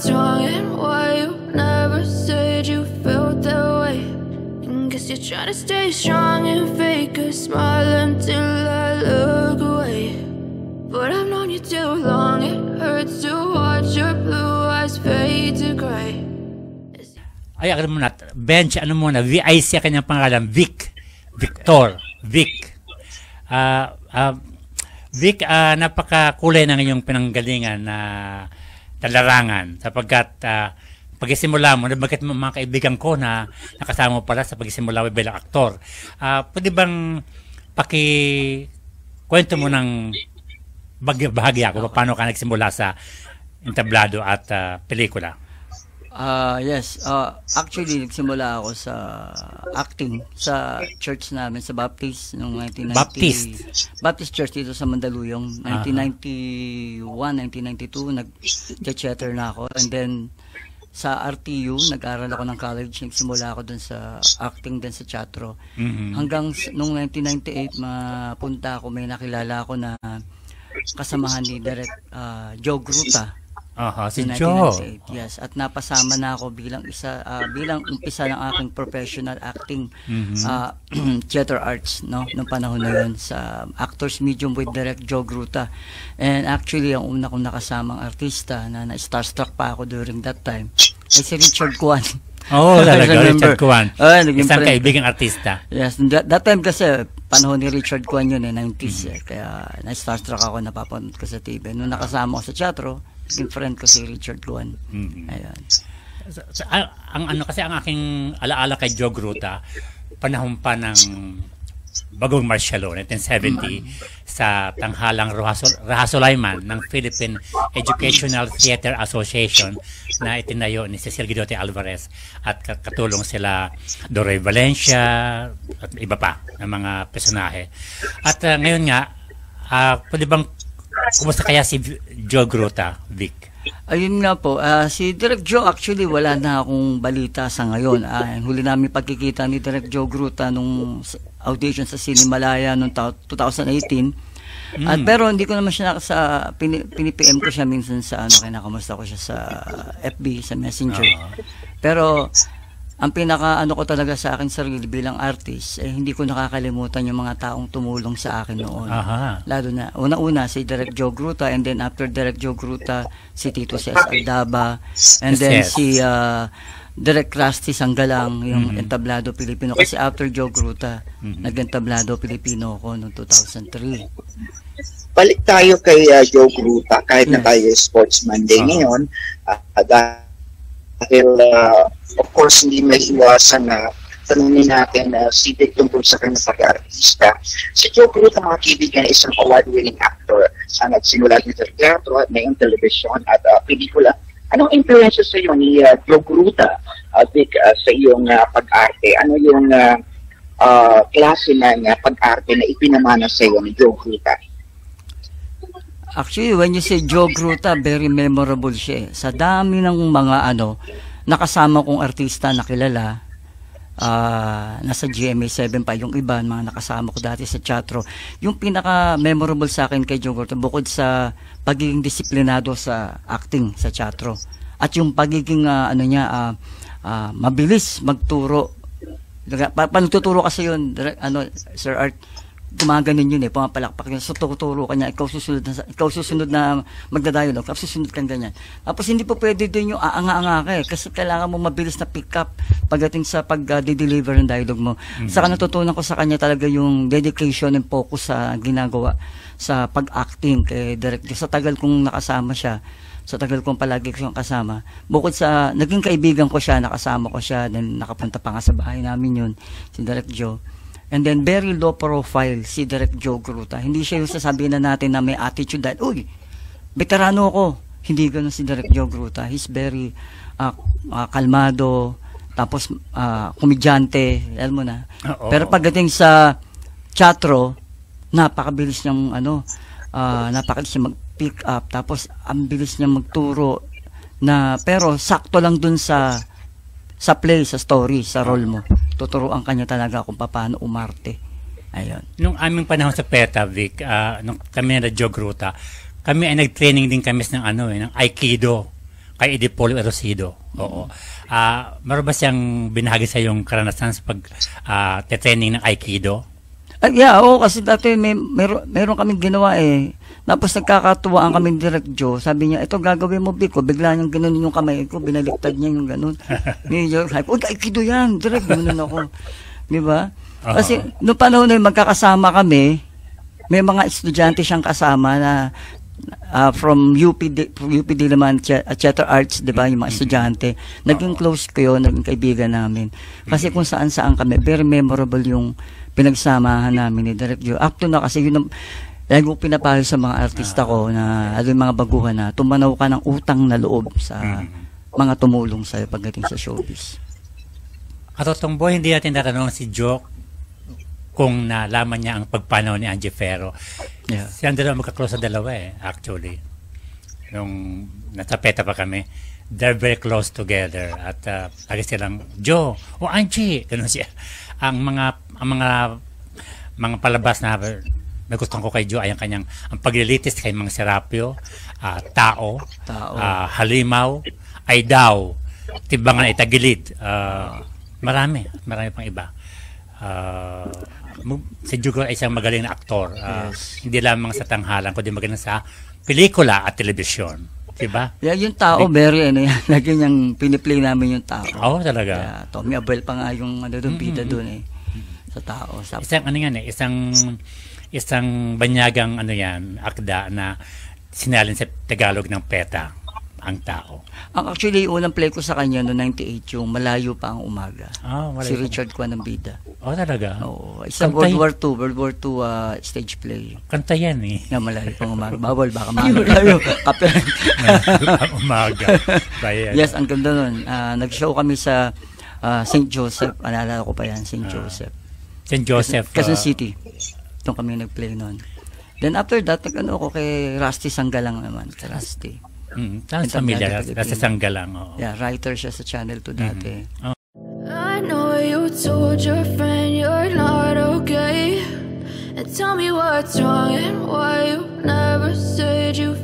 what's wrong and why you never said you felt that way. And guess you're trying to stay strong and fake a smile until I look away. But I've known you too long, it hurts to watch your blue eyes fade to gray. Ay, alam mo na, Bench, ano muna, VIC kanyang pangalan, Vic. Victor. Vic. Vic, napakakulay ng iyong pinanggalingan na talarangan sapagkat pagsisimula mo, bakit mga kaibigan ko na nakasama mo pala sa pagsisimula mo bilang aktor. Pwede bang kwento mo ng bahagi ako paano ka nagsimula sa entablado at pelikula? Yes. Actually, nagsimula ako sa acting sa church namin, sa Baptist, noong 1990. Baptist Church dito sa Mandaluyong. 1991, 1992, nag-theater na ako. And then, sa RTU, nag-aral ako ng college. Nagsimula ako dun sa acting din sa teatro. Hanggang noong 1998, mapunta ako, may nakilala ako na kasamahan ni Direk Joe Gruta. Si Joe. Yes, at napasama na ako bilang umpisa ng aking professional acting theater arts, no, nung panahon na yun sa Actors Medium with Direct Joe Gruta. And actually, ang una kong nakasamang artista na starstruck pa ako during that time ay si Richard Kwan. Talaga, Richard Kwan. Isang kaibigang artista. Yes, that time kasi panahon ni Richard Kwan yun, 90s. Kaya na-starstruck ako, napapanood ko sa TV. Nung nakasama ko sa teatro, yung friend ko si Richard Kwan. Ayan. Kasi ang aking alaala kay Joe Gruta, panahon pa ng Bagong Marcialo, 1970, sa tanghalang Raha Sulaiman ng Philippine Educational Theater Association na itinayo ni Cecil Guidote Alvarez at katulong sila Doroy Valencia at iba pa ng mga personahe. At ngayon nga, pwede bang kumusta kaya si Joe Gruta, Vic? Ayun nga po, si Direk Joe actually wala na akong balita sa ngayon. Huli namin pagkikita ni Direk Joe Gruta nung audition sa Sinimalaya noong 2018. Pero hindi ko naman siya pinipm ko siya minsan sa kinakamusta ko siya sa FB, sa Messenger. Pero ang ko talaga sa akin sarili bilang artist, hindi ko nakakalimutan yung mga taong tumulong sa akin noon. Lalo na, una-una si Direk Joe Gruta, and then after Direk Joe Gruta, si Tito Cesar Aldaba, and then si Direk Rusty Sanggalang, yung entablado Pilipino. Kasi after Joe Gruta, nag-entablado Pilipino ko noong 2003. Balik tayo kay Joe Gruta, kahit na tayo sportsman day ngayon, dahil of course hindi may iwasan na tanungin natin si Vic tungkol sa kanyang pag-artista. Si Joe Gruta, mga kaibigan, isang award-winning actor sa nagsimula dito sa teatro at ngayong television at pelikula. Anong influence sa iyo ni Joe Gruta, Vic, sa iyong pag-arte? Ano yung klase ng pag-arte na ipinamana sa iyo ni Joe Gruta? Actually, when you say Joe Gruta, very memorable siya. Sa dami ng mga nakasama kong artista na kilala, nasa GMA7 pa yung iba, mga nakasama ko dati sa teatro. Yung pinaka-memorable sa akin kay Joe Gruta, bukod sa pagiging disiplinado sa acting sa teatro, at yung pagiging mabilis magturo. Panututuro kasi yun, Sir Art, gumaganin yun pumapalakpak yun. So tuturo ka niya, ikaw susunod na magdadialog, tapos susunod kang ganyan. Tapos hindi po pwede din yung aanga-anga ka kasi kailangan mo mabilis na pick up pagdating sa pag-deliver ng dialogue mo. Saka natutunan ko sa kanya talaga yung dedication and focus sa ginagawa sa pag-acting kay Direk. Sa tagal kong nakasama siya, sa tagal kong palagi siyang kasama, bukod sa naging kaibigan ko siya, nakasama ko siya, then nakapunta pa nga sa bahay namin yun, si Direk Joe. And then very low profile si Direk Joe Gruta. Hindi siya yung sasabihin na natin na may attitude dahil, uy, veterano ako. Hindi ganun si Direk Joe Gruta. He's very kalmado, tapos komedyante, alam mo na. Pero pagdating sa teatro, napakabilis niyang napakabilis niya mag-pick up, tapos ang bilis niya magturo na, pero sakto lang dun sa play, sa story, sa role mo. Tuturuan kanya talaga kung paano umarte. Ayun. Nung aming panahon sa PETA, Vic, nung kami na Joe Gruta, kami ay nag-training din kami ng ng Aikido. kay Edipolo Erosido. Oo. Meron ba siyang binahagi sa yung karanasan sa training ng Aikido? Yeah, oo, kasi dati meron kaming ginawa eh. Tapos nagkakatuwaan kaming Direct Joe. Sabi niya, ito gagawin mo, Biko. Bigla niyang gano'n yung kamay ko. Binaliktad niya yung gano'n. Medyo, sabi ko, Aikido yan. Direct, gano'n ako. Di ba? Kasi noong panahon na yun, magkakasama kami, may mga estudyante siyang kasama na from UP Diliman Theater Arts, di ba, yung mga estudyante. Naging close ko yun, naging kaibigan namin. Kasi kung saan-saan kami, very memorable yung pinagsamahan namin ni Direct Joe. Up to na kasi yun, lagi ko pinapahal sa mga artista ko na yung mga baguhan na tumanaw ka ng utang na loob sa mga tumulong sa'yo pagdating sa showbiz. Katotong boy, hindi natin tatanong si Joe kung nalaman niya ang pagpanaw ni Angie Ferro. Yeah. Siya ang dalawa magka-close sa dalawa actually. Nung nasa PETA pa kami, they're very close together. At lagi silang, Joe, Angie, ganun siya. Ang mga palabas na nagustuhan ko kay Joe ay ang kanyang ang paglilitis kay Mang Serapio, Tao, Halimaw, Ay Daw, Timbangan ay Tagilid, marami pang iba. Si Joe ay isang magaling na aktor, hindi lamang sa tanghalan kundi magaling sa pelikula at telebisyon, diba? Yeah, yung Tao, very yan. Lagi niyang piniplay namin yung Tao. Oo, talaga. Yeah, Tommy Abel pa nga yung bida doon eh. Sa Tao. Isang banyagang akda na sinalin sa Tagalog ng PETA, ang Tao. Actually, unang play ko sa kanya noong 98 yung Malayo pa ang Umaga. Si Richard Juan ng bida. Talaga? Oo. Isang World War II stage play. Kanta yan eh. Nga Malayo pa ang Umaga. Bawal, baka mahal tayo. Malayo pa ang Umaga. Yes, ang ganda nun. Nag-show kami sa St. Joseph. Alala ko pa yan, St. Joseph. St. Joseph. Quezon City. Doon kami nag-play noon. Then after that, nag-ano ko kay Rusty Sanggalang naman. Kay Rusty. Sounds familiar. Rusty Sanggalang. Yeah, writer siya sa Channel 2 dati. I know you told your friend you're not okay. And tell me what's wrong and why you never said you